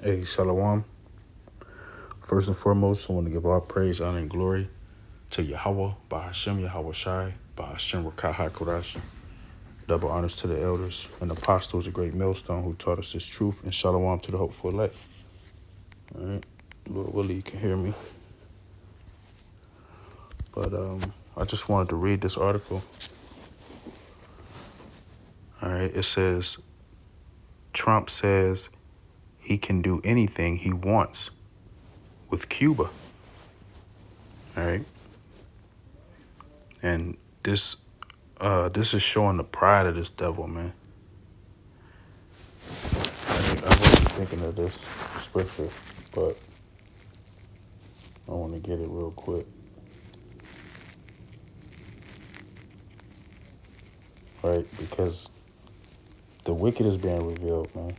Hey, Shalom. First and foremost, I want to give all praise, honor, and glory to Yahweh, Bahashem Yahweh Shai, Bahashem Rakaha Kodash. Double honors to the elders and apostles, a great millstone who taught us this truth, and Shalom to the hopeful elect. All right, Lord Willie, you can hear me. But I just wanted to read this article. All right, it says, Trump says he can do anything he wants with Cuba. All right, and this is showing the pride of this devil, man. I wasn't thinking of this scripture, but I want to get it real quick. Right? Because the wicked is being revealed, man.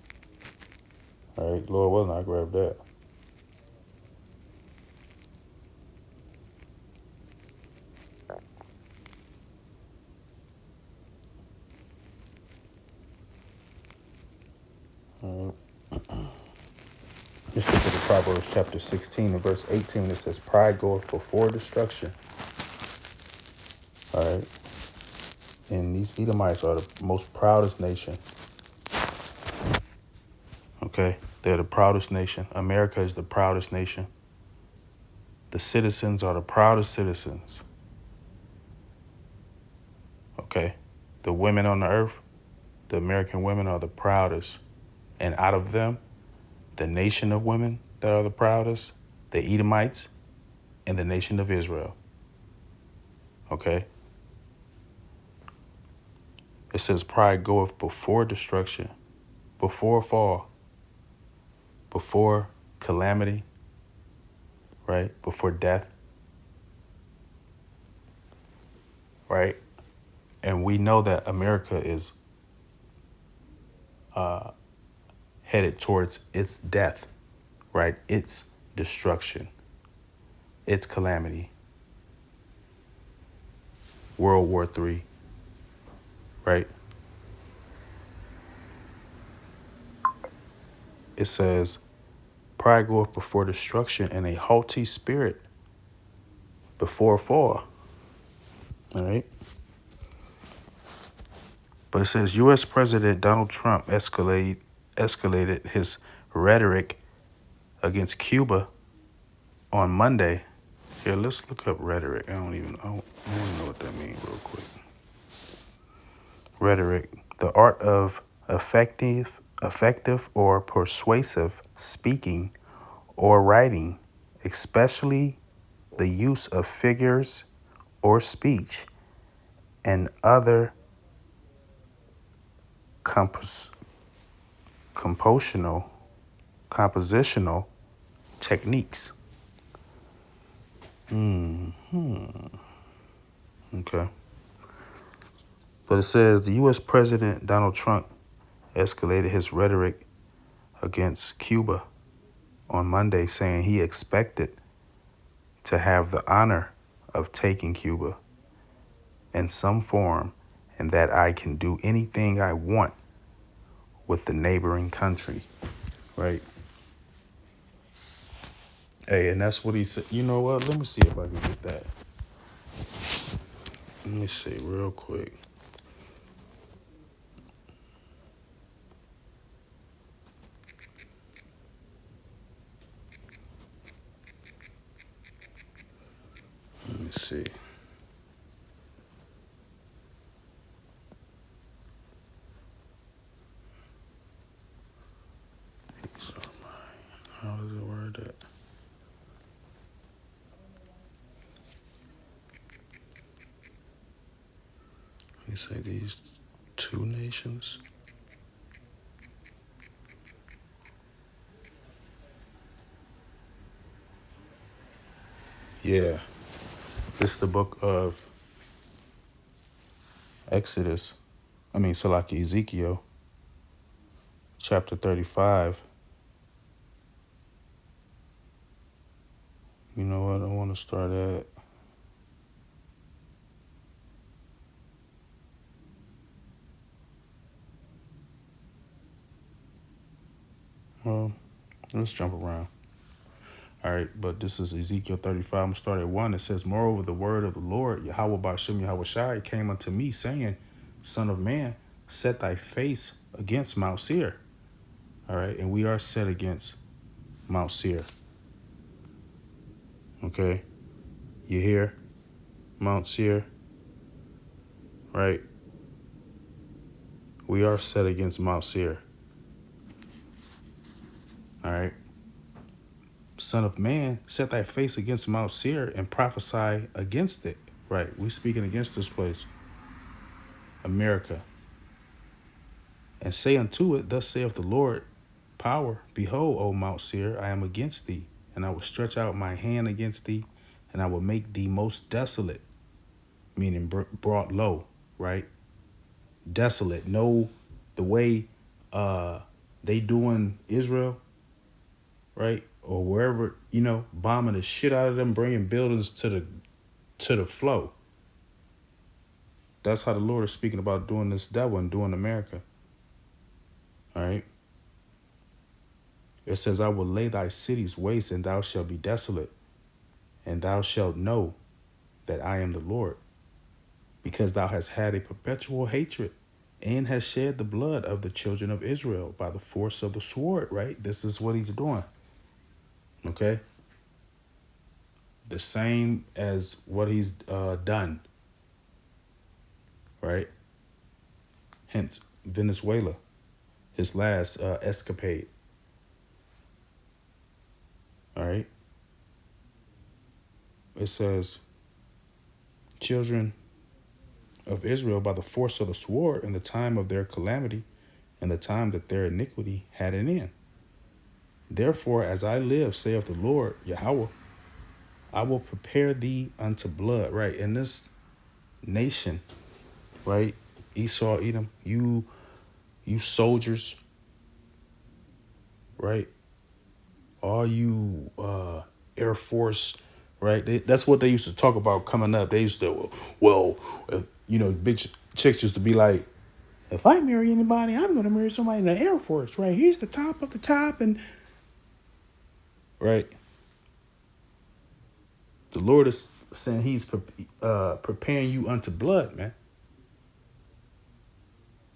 All right? Lord willing, I grab that. All right. Let's look at the Proverbs chapter 16 and verse 18. It says, pride goeth before destruction. All right? And these Edomites are the most proudest nation. Okay? They're the proudest nation. America is the proudest nation. The citizens are the proudest citizens. Okay? The women on the earth, the American women are the proudest. And out of them, the nation of women that are the proudest, the Edomites, and the nation of Israel. Okay? It says pride goeth before destruction, before fall, before calamity, right? Before death, right? And we know that America is headed towards its death, right? Its destruction, its calamity. World War III, right? It says, pride goeth before destruction and a haughty spirit before fall. All right. But it says U.S. President Donald Trump escalated his rhetoric against Cuba on Monday. Here, let's look up rhetoric. I want to know what that means real quick. Rhetoric, the art of effective or persuasive speaking or writing, especially the use of figures or speech and other compositional techniques. Okay. But it says the U.S. President Donald Trump escalated his rhetoric against Cuba on Monday, saying he expected to have the honor of taking Cuba in some form and that I can do anything I want with the neighboring country, right? Hey, and that's what he said. You know what? Let me see if I can get that. Let me see real quick. Let me see. How is it worded? You say these two nations? Yeah. This is the book of Ezekiel, chapter 35. You know what? I want to start at. Well, Let's jump around. All right, but this is Ezekiel 35. I'm going to start at 1. It says, Moreover, the word of the Lord, Yahweh Bashem Yahweh Shai, came unto me, saying, Son of man, set thy face against Mount Seir. All right, and we are set against Mount Seir. Okay, you hear? Mount Seir, right? We are set against Mount Seir. All right. Son of man, set thy face against Mount Seir and prophesy against it. Right. We speaking against this place, America. And say unto it, Thus saith the Lord, power, behold, O Mount Seir, I am against thee, and I will stretch out my hand against thee, and I will make thee most desolate, meaning brought low, right? Desolate. No, the way they doing Israel, right? Or wherever, bombing the shit out of them, bringing buildings to the flow. That's how the Lord is speaking about doing this devil and doing America. All right. It says, I will lay thy cities waste, and thou shalt be desolate, and thou shalt know that I am the Lord, because thou hast had a perpetual hatred, and hast shed the blood of the children of Israel by the force of the sword, right? This is what he's doing. Okay. The same as what he's done. Right. Hence, Venezuela, his last escapade. All right. It says, children of Israel by the force of the sword in the time of their calamity and the time that their iniquity had an end. Therefore, as I live, saith the Lord, Yahweh, I will prepare thee unto blood. Right. In this nation, right? Esau, Edom, you soldiers, right? All you Air Force, right? That's what they used to talk about coming up. They used to, bitch chicks used to be like, if I marry anybody, I'm going to marry somebody in the Air Force, right? Here's the top of the top, and right. The Lord is saying he's preparing you unto blood, man.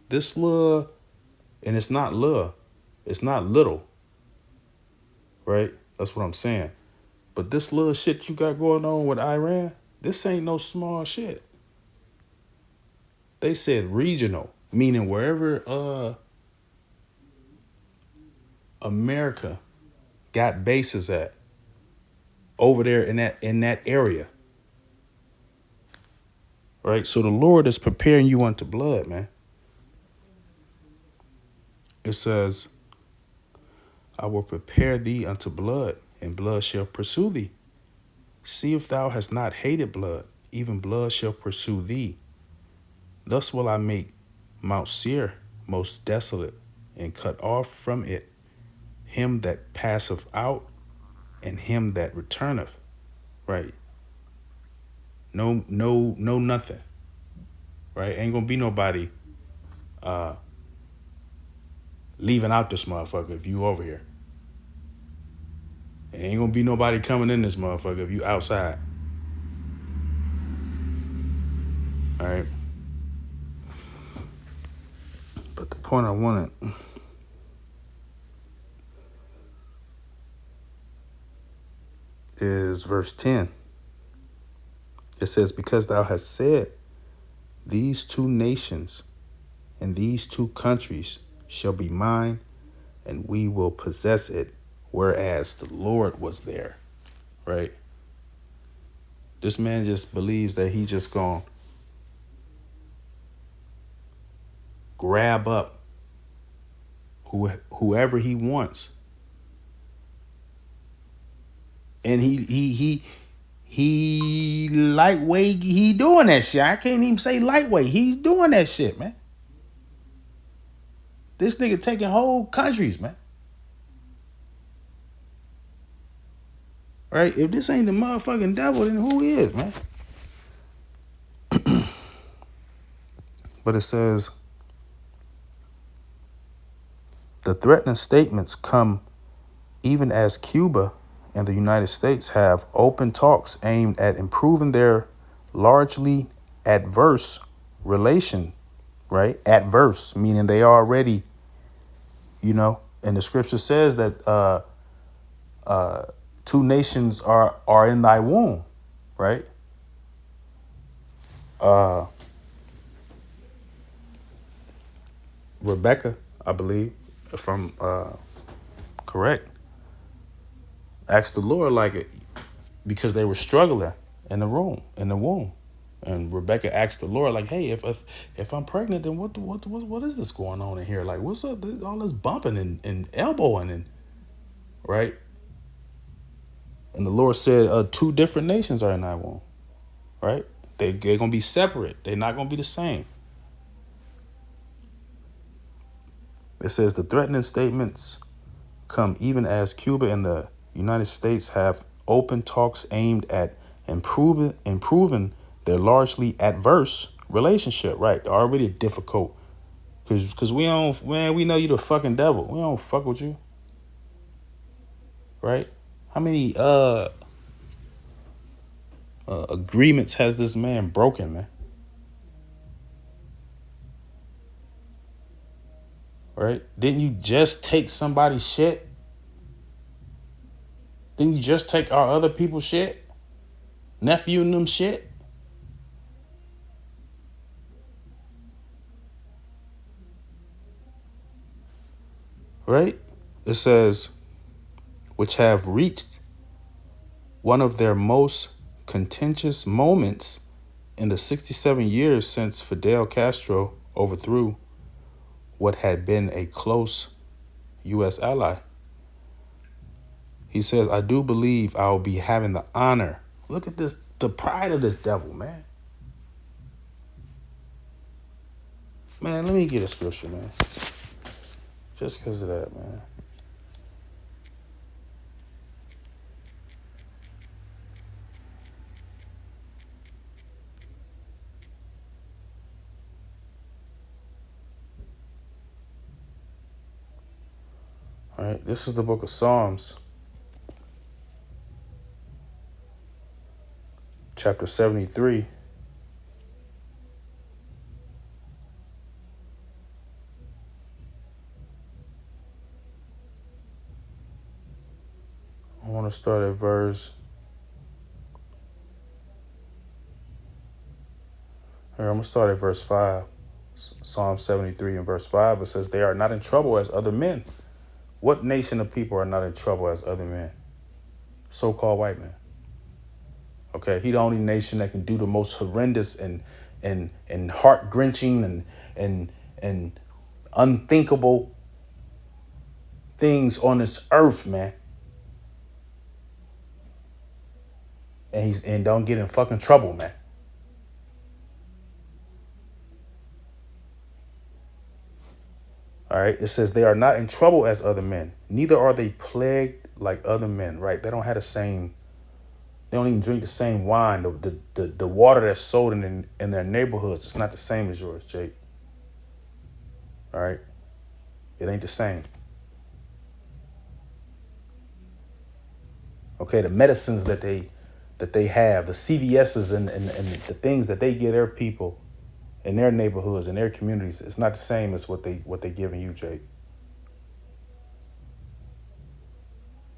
This little, and it's not little, it's not little, right? That's what I'm saying. But this little shit you got going on with Iran, this ain't no small shit. They said regional, meaning wherever America got bases at, over there in that area. Right? So the Lord is preparing you unto blood, man. It says, I will prepare thee unto blood, and blood shall pursue thee. See if thou hast not hated blood, even blood shall pursue thee. Thus will I make Mount Seir most desolate, and cut off from it him that passeth out, and him that returneth. Right? No, nothing. Right? Ain't gonna be nobody leaving out this motherfucker if you over here. Ain't gonna be nobody coming in this motherfucker if you outside. All right. But the point I wanted is verse 10. It says, because thou hast said, these two nations and these two countries shall be mine, and we will possess it, whereas the Lord was there. Right? This man just believes that he just gonna grab up whoever he wants. And he lightweight, he doing that shit. I can't even say lightweight. He's doing that shit, man. This nigga taking whole countries, man. Right? If this ain't the motherfucking devil, then who is, man? But it says, the threatening statements come even as Cuba and the United States have open talks aimed at improving their largely adverse relation, right? Adverse, meaning they already, and the scripture says that two nations are in thy womb, right? Rebecca, I believe, if I'm correct, asked the Lord because they were struggling in the womb. And Rebecca asked the Lord, like, "Hey, if I'm pregnant, then what is this going on in here? Like, what's up? All this bumping and elbowing and right?" And the Lord said, two different nations are in thy womb, right? They're gonna be separate. They're not gonna be the same. It says the threatening statements come even as Cuba and the United States have open talks aimed at improving their largely adverse relationship, right? Already difficult. Cause we don't, man, we know you the fucking devil. We don't fuck with you. Right? How many agreements has this man broken, man? Right? Didn't you just take somebody's shit? Didn't you just take our other people's shit? Nephew and them shit? Right? It says, which have reached one of their most contentious moments in the 67 years since Fidel Castro overthrew what had been a close U.S. ally. He says, I do believe I will be having the honor. Look at this, the pride of this devil, man. Man, let me get a scripture, man. Just because of that, man. All right, this is the book of Psalms, chapter 73. I want to start at verse. Here, I'm going to start at verse 5. Psalm 73 and verse 5. It says, they are not in trouble as other men. What nation of people are not in trouble as other men? So-called white men. Okay, he the only nation that can do the most horrendous and heart-wrenching and unthinkable things on this earth, man. And don't get in fucking trouble, man. All right, it says they are not in trouble as other men, neither are they plagued like other men, right? They don't have the same, they don't even drink the same wine. The water that's sold in their neighborhoods, it's not the same as yours, Jake. All right, it ain't the same. Okay, the medicines that they have, the CVSs and the things that they give their people in their neighborhoods, in their communities, it's not the same as what they giving you, Jake.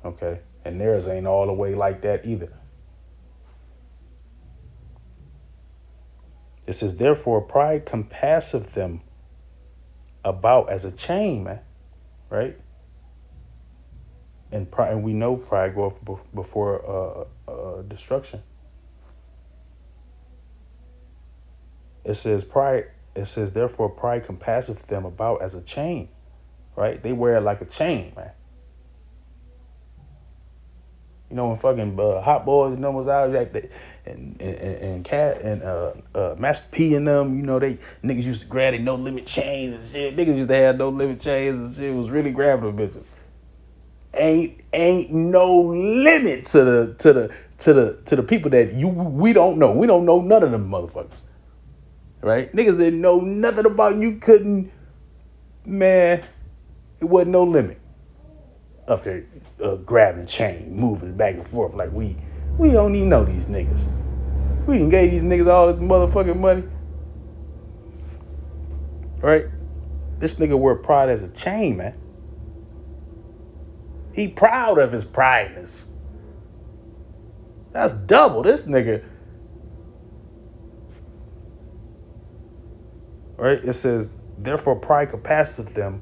Okay, and theirs ain't all the way like that either. It says, therefore, pride compasseth them about as a chain, man, right? And pride, and we know pride goeth before destruction. It says pride. It says, therefore, pride compasseth them about as a chain, right? They wear it like a chain, man. You know when fucking Hot Boys, was out like and Cat and Master P and them, they niggas used to grab their No Limit chains and shit. Niggas used to have No Limit chains and shit. It was really grabbing them bitches. Ain't no limit to the people that we don't know. We don't know none of them motherfuckers. Right? Niggas didn't know nothing about you. Couldn't, man. It wasn't no limit. up there grabbing chain, moving back and forth like we don't even know these niggas. We done gave these niggas all this motherfucking money. Right? This nigga wear pride as a chain, man. He proud of his prideness. That's double. This nigga. Right? It says, therefore pride compasseth them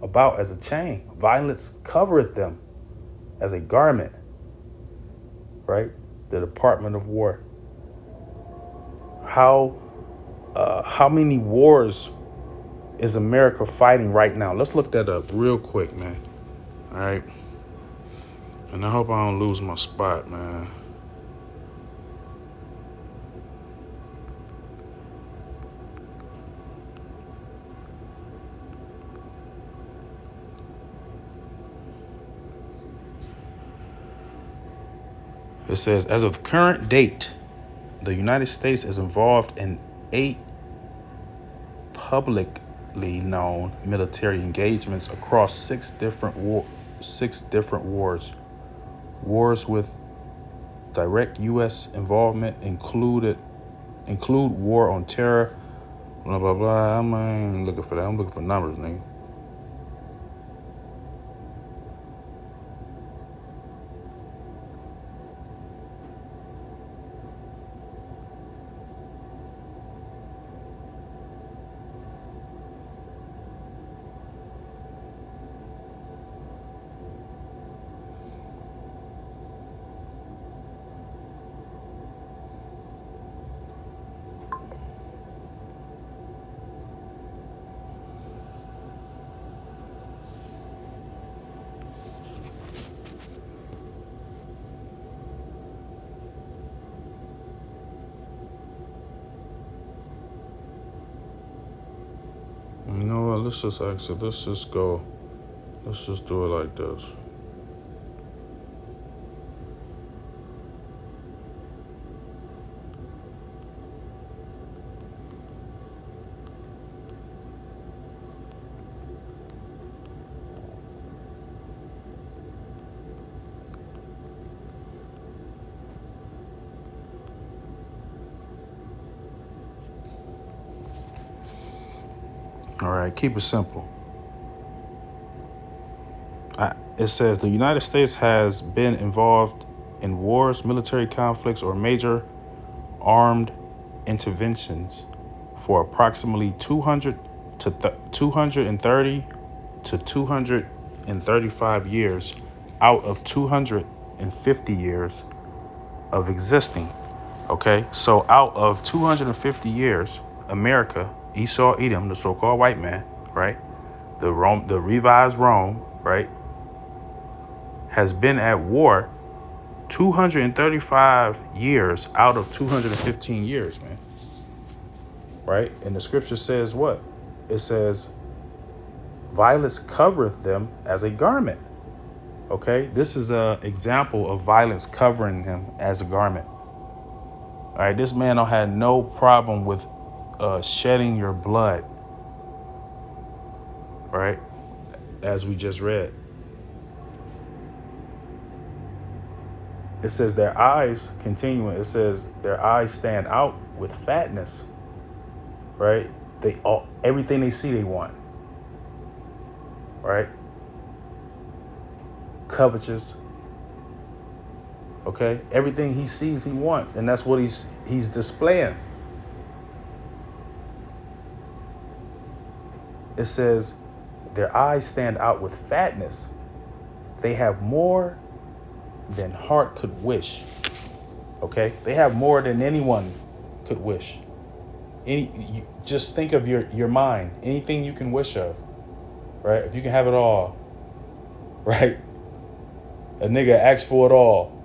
about as a chain. Violence covereth them as a garment. Right? The Department of War. How many wars is America fighting right now? Let's look that up real quick, man. All right. And I hope I don't lose my spot, man. It says, as of current date, the United States is involved in 8 publicly known military engagements across 6 different wars. Wars with direct U.S. involvement include war on terror, blah, blah, blah. I'm ain't looking for that. I'm looking for numbers, nigga. You know what? Let's just do it like this. All right, keep it simple. It says the United States has been involved in wars, military conflicts, or major armed interventions for approximately 230 to 235 years out of 250 years of existing. Okay, so out of 250 years, America, Esau, Edom, the so-called white man, right? The revised Rome, right, has been at war 235 years out of 215 years, man. Right? And the scripture says what? It says, violence covereth them as a garment. Okay? This is an example of violence covering him as a garment. All right? This man don't have no problem with shedding your blood. Right? As we just read. It says their eyes, continuing, it says their eyes stand out with fatness. Right? Everything they see, they want. Right? Covetous. Okay? Everything he sees, he wants. And that's what he's displaying. It says their eyes stand out with fatness. They have more than heart could wish. Okay? They have more than anyone could wish. Just think of your mind. Anything you can wish of. Right? If you can have it all. Right? A nigga asks for it all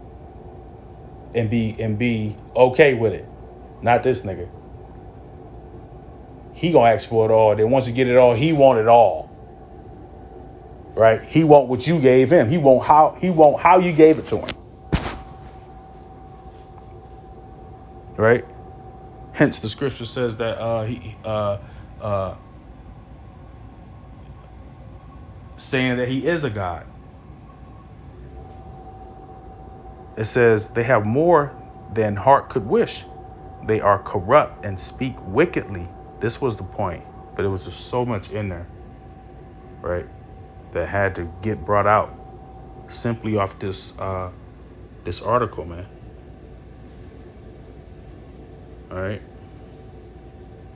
and be okay with it. Not this nigga. He gonna ask for it all. Then once you get it all, he want it all. Right? He want what you gave him. He want how you gave it to him. Right? Hence the scripture says that saying that he is a god. It says they have more than heart could wish. They are corrupt and speak wickedly. This was the point, but it was just so much in there, right, that had to get brought out simply off this article, man. All right,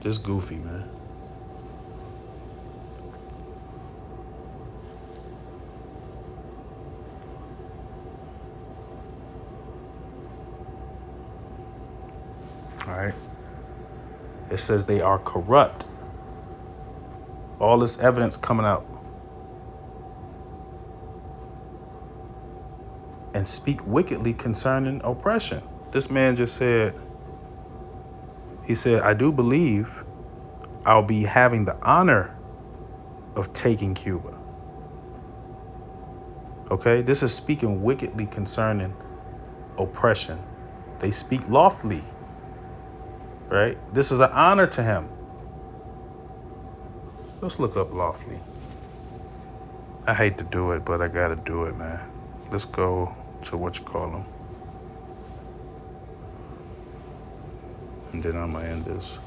just goofy, man. All right, it says they are corrupt. All this evidence coming out. And speak wickedly concerning oppression. This man just said, he said, I do believe I'll be having the honor of taking Cuba. Okay, this is speaking wickedly concerning oppression. They speak loftily, right? This is an honor to him. Let's look up loftily. I hate to do it, but I gotta do it, man. Let's go to what you call them. And then I'm gonna end this.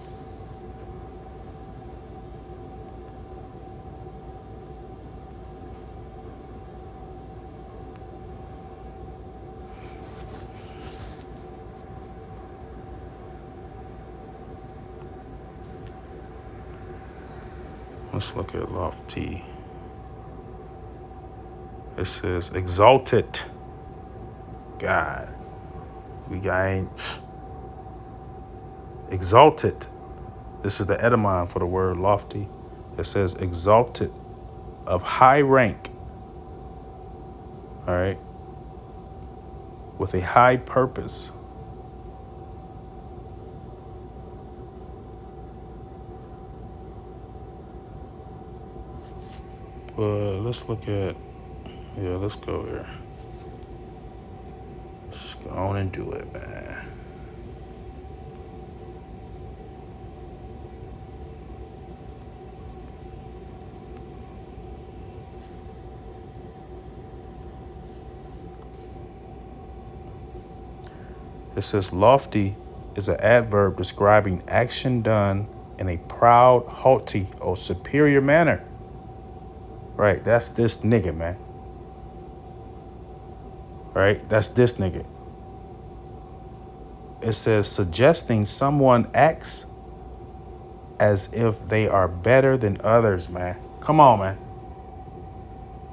Let's look at lofty. It says exalted. God. We got exalted. This is the etymon for the word lofty. It says exalted, of high rank. All right. With a high purpose. Let's look at, let's go here. Just go on and do it, man. It says lofty is an adverb describing action done in a proud, haughty, or superior manner. Right, that's this nigga, man. Right, that's this nigga. It says suggesting someone acts as if they are better than others, man. Come on, man.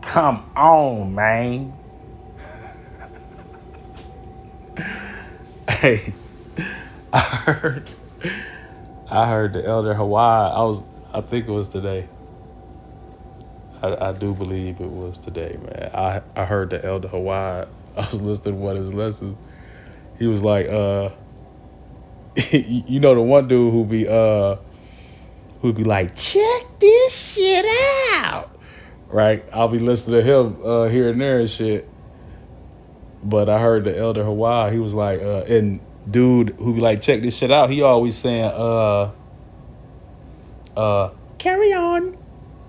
Come on, man. Hey, I heard the Elder Hawaii. I think it was today. I do believe it was today, man. I heard the Elder Hawaii. I was listening to one of his lessons. He was like, you know the one dude who'd be like, check this shit out. Right? I'll be listening to him here and there and shit. But I heard the Elder Hawaii, he was like, and dude who be like, check this shit out, he always saying, carry on.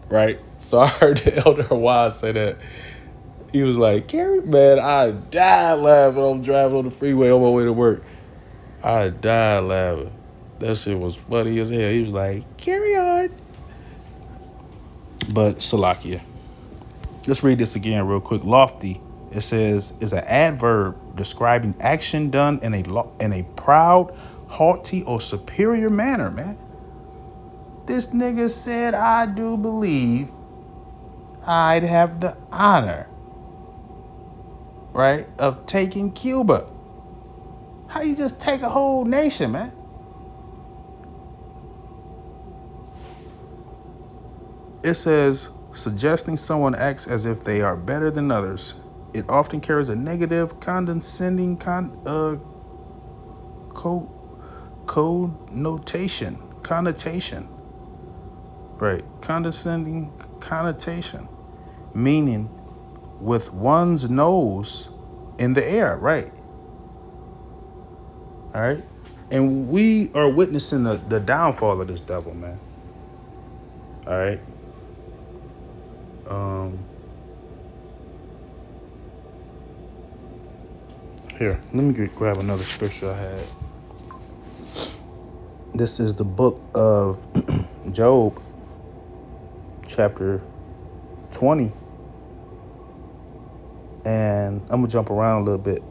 Right? So I heard the Elder Hawaii say that. He was like, carry, man, I died laughing. I'm driving on the freeway on my way to work. I died laughing. That shit was funny as hell. He was like, carry on. But Salakia. Let's read this again real quick. Lofty, it says, is an adverb describing action done in a proud, haughty, or superior manner, man. This nigga said, I do believe I'd have the honor, right, of taking Cuba. How you just take a whole nation, man? It says, suggesting someone acts as if they are better than others. It often carries a negative, condescending connotation. Right, condescending connotation, meaning with one's nose in the air, right? All right, and we are witnessing the downfall of this devil, man. All right. Here, let me grab another scripture I had. This is the book of Job, chapter 20. And I'm going to jump around a little bit.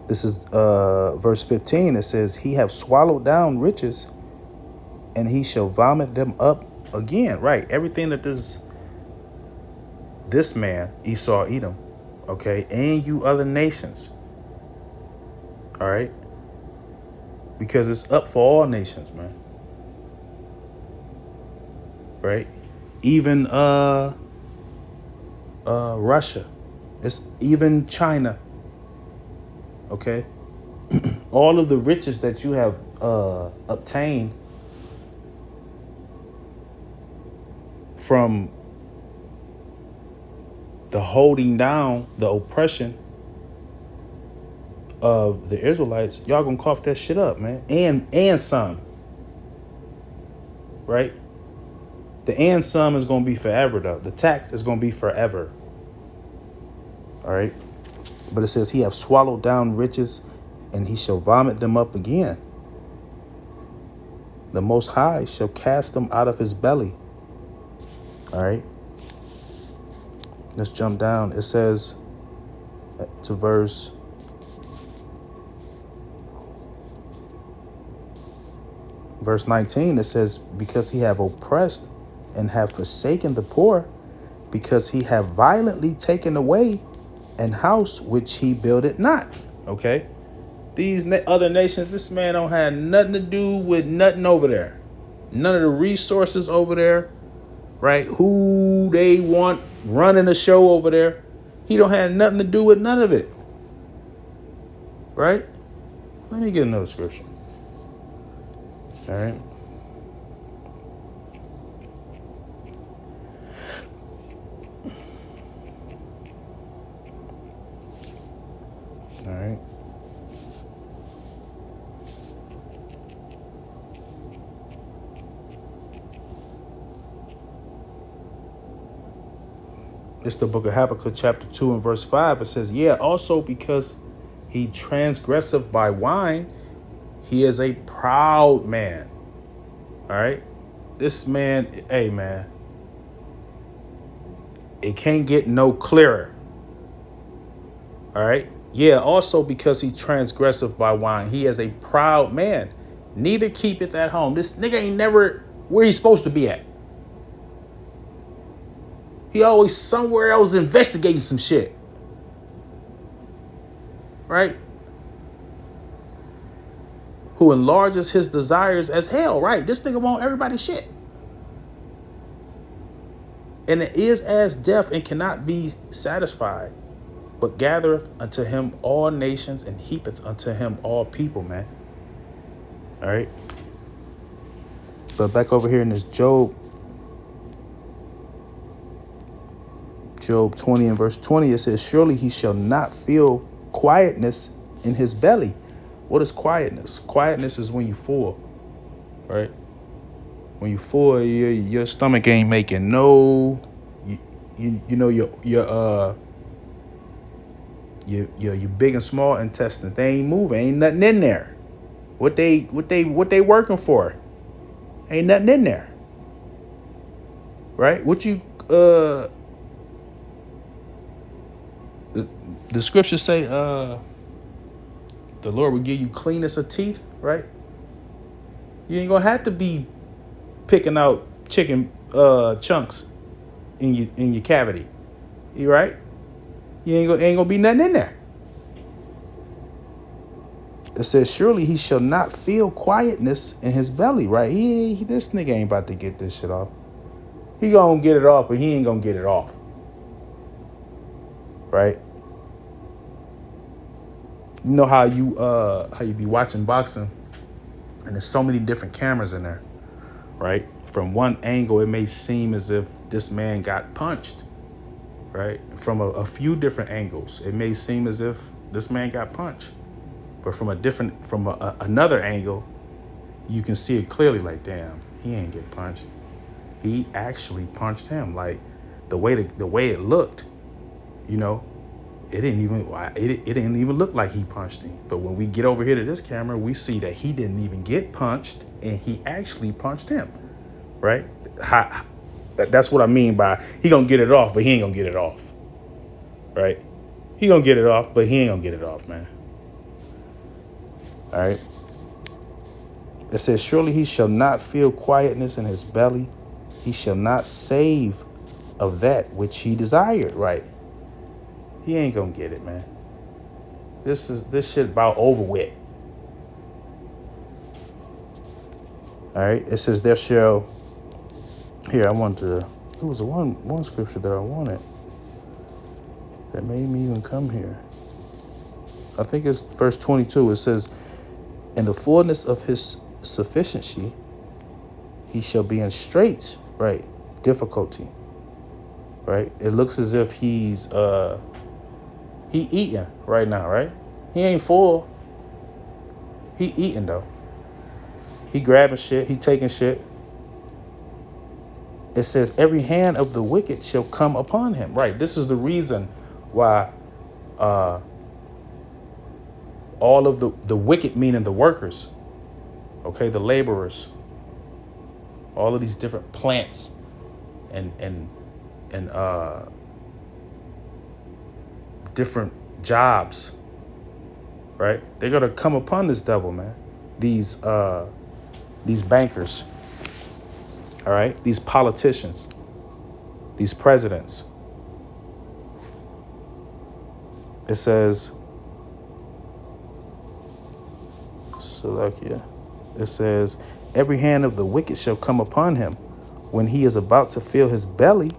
This is verse 15. It says, he have swallowed down riches, and he shall vomit them up again. Right. Everything that this man, Esau, Edom, okay, and you other nations. All right. Because it's up for all nations, man. Right. Even Russia. It's even China. Okay. All of the riches that you have obtained from the holding down, the oppression of the Israelites, y'all gonna cough that shit up, man. And some. Right? The and some is gonna be forever though. The tax is gonna be forever. All right. But it says he have swallowed down riches, and he shall vomit them up again. The Most High shall cast them out of his belly. All right. Let's jump down. It says to verse 19. It says, because he have oppressed and have forsaken the poor, because he have violently taken away an house which he builded not. Okay. These other nations, this man don't have nothing to do with nothing over there. None of the resources over there, right? Who they want running the show over there. He don't have nothing to do with none of it. Right? Let me get another scripture. All right. All right. It's the book of Habakkuk, chapter 2 and verse 5. It says, yeah, also because he transgresseth by wine, he is a proud man. All right. This man, hey, man, it can't get no clearer. All right. Yeah, also because he transgresseth by wine, he is a proud man. Neither keepeth at home. This nigga ain't never where he's supposed to be at. He always somewhere else investigating some shit. Right? Who enlarges his desires as hell. Right? This nigga want everybody's shit. And it is as death and cannot be satisfied, but gathereth unto him all nations and heapeth unto him all people, man. All right. But back over here in this Job 20 and verse 20, it says, surely he shall not feel quietness in his belly. What is quietness? Quietness is when you full, right? When you full, your stomach ain't making no, you know, your big and small intestines, they ain't moving, ain't nothing in there. What they working for? Ain't nothing in there. Right? What you the scriptures say the Lord will give you cleanness of teeth, right? You ain't gonna have to be picking out chicken chunks in your cavity. You right? You ain't gonna be nothing in there. It says, surely he shall not feel quietness in his belly, right? This nigga ain't about to get this shit off. He gonna get it off, but he ain't gonna get it off. Right? You know how you be watching boxing and there's so many different cameras in there, right? From one angle, it may seem as if this man got punched, right? From a few different angles, it may seem as if this man got punched. But from another angle, you can see it clearly like, damn, he ain't get punched. he actually punched him. Like the way it looked, you know, it didn't even look like he punched him. But when we get over here to this camera, we see that he didn't even get punched, and he actually punched him, right? That's what I mean by he gonna get it off, but he ain't gonna get it off, right? He gonna get it off, but he ain't gonna get it off, man. All right. It says, surely he shall not feel quietness in his belly. He shall not save of that which he desired, right? He ain't gonna get it, man. This shit about over with. All right. It says, there shall. Here, I wanted to. It was one scripture that I wanted that made me even come here. I think it's verse 22. It says, in the fullness of his sufficiency, he shall be in straits, right? Difficulty, right? It looks as if he eating right now, right? He ain't full. He eating though. He grabbing shit. He taking shit. It says every hand of the wicked shall come upon him, right? This is the reason why all of the wicked, meaning the workers, okay, the laborers, all of these different plants and different jobs, right? They're gonna come upon this devil, man. These bankers, all right, these politicians, these presidents. It says, Salakia. It says, every hand of the wicked shall come upon him when he is about to fill his belly,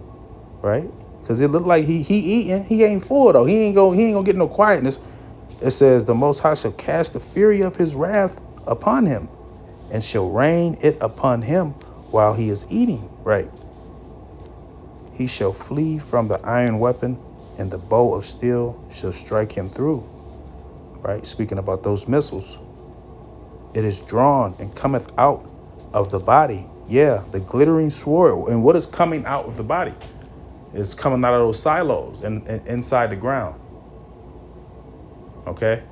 right? Because it looked like he eating. He ain't full though. He ain't gonna get no quietness. It says, the Most High shall cast the fury of his wrath upon him, and shall rain it upon him while he is eating, right? He shall flee from the iron weapon, and the bow of steel shall strike him through, right? Speaking about those missiles. It is drawn and cometh out of the body. Yeah, the glittering sword. And what is coming out of the body? It's coming out of those silos and inside the ground. Okay?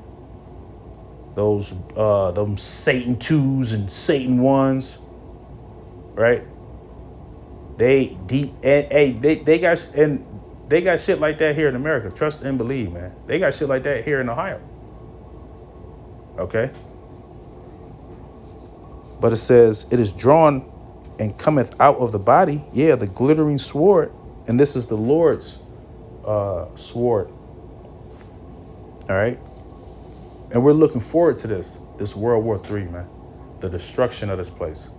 Those them Satan 2s and Satan 1s, right? They deep and they got shit like that here in America. Trust and believe, man. They got shit like that here in Ohio. Okay? But it says, it is drawn and cometh out of the body. Yeah, the glittering sword. And this is the Lord's sword. All right? And we're looking forward to this World War III, man. The destruction of this place.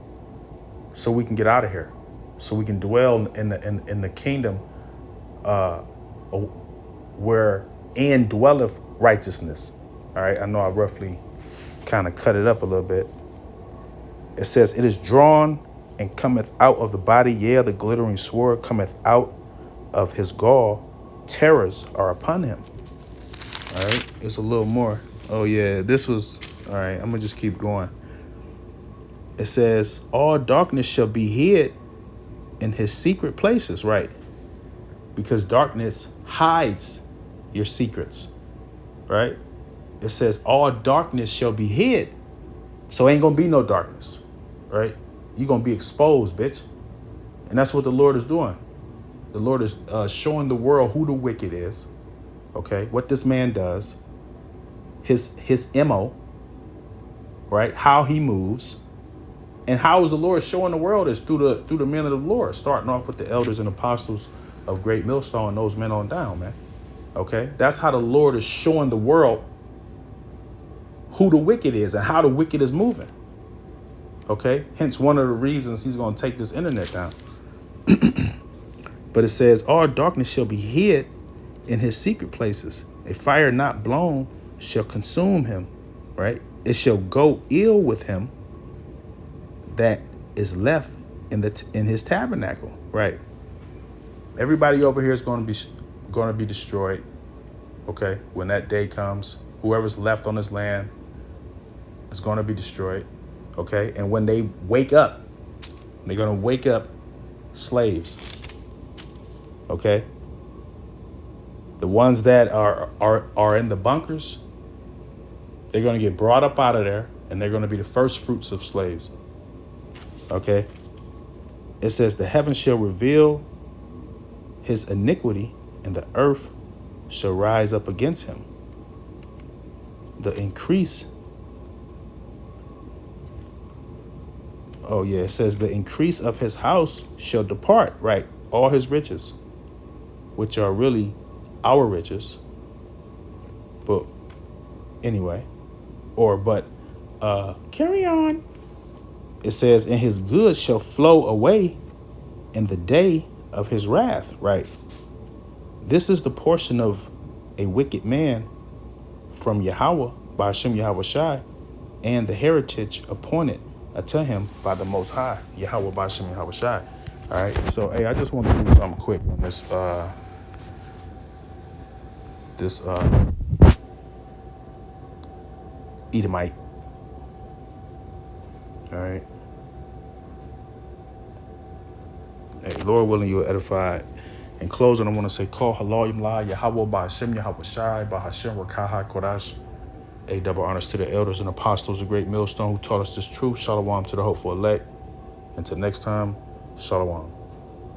So we can get out of here. So we can dwell in the kingdom where and dwelleth righteousness. All right? I know I roughly kind of cut it up a little bit. It says, it is drawn and cometh out of the body. Yeah, the glittering sword cometh out of his gall. Terrors are upon him. All right, it's a little more. Oh, yeah, this was. All right, I'm going to just keep going. It says, all darkness shall be hid in his secret places, right? Because darkness hides your secrets, right? It says, all darkness shall be hid. So ain't going to be no darkness. Right? You're going to be exposed, bitch. And that's what the Lord is doing. The Lord is showing the world who the wicked is. Okay? What this man does. His MO. Right? How he moves. And how is the Lord showing the world is through the men of the Lord. Starting off with the elders and apostles of Great Millstone and those men on down, man. Okay? That's how the Lord is showing the world who the wicked is and how the wicked is moving. Okay, hence one of the reasons he's going to take this internet down. But it says, all darkness shall be hid in his secret places. A fire not blown shall consume him, right? It shall go ill with him that is left in his tabernacle, right? Everybody over here is going to be destroyed. Okay, when that day comes, whoever's left on this land is going to be destroyed. Okay, and when they wake up, they're going to wake up slaves. Okay? The ones that are in the bunkers, they're going to get brought up out of there, and they're going to be the first fruits of slaves. Okay? It says, the heavens shall reveal his iniquity, and the earth shall rise up against him. The increase. Oh, yeah, it says, the increase of his house shall depart, right? All his riches, which are really our riches. But anyway, carry on. It says, and his goods shall flow away in the day of his wrath, right? This is the portion of a wicked man from Yahweh, by Hashem Yahweh Shai, and the heritage appointed unto him by the Most High, Yahweh by Hashem Yahweh Shai. All right, so hey, I just want to do something quick on this Edomite. All right. Hey, Lord willing, you are edified. In closing, I want to say, call Halal Yimla, Yahweh by Hashem Yahweh Shai, by Hashem Rakaha Kodash. A double honors to the elders and apostles, a great millstone who taught us this truth. Shalom to the hopeful elect. Until next time, Shalom.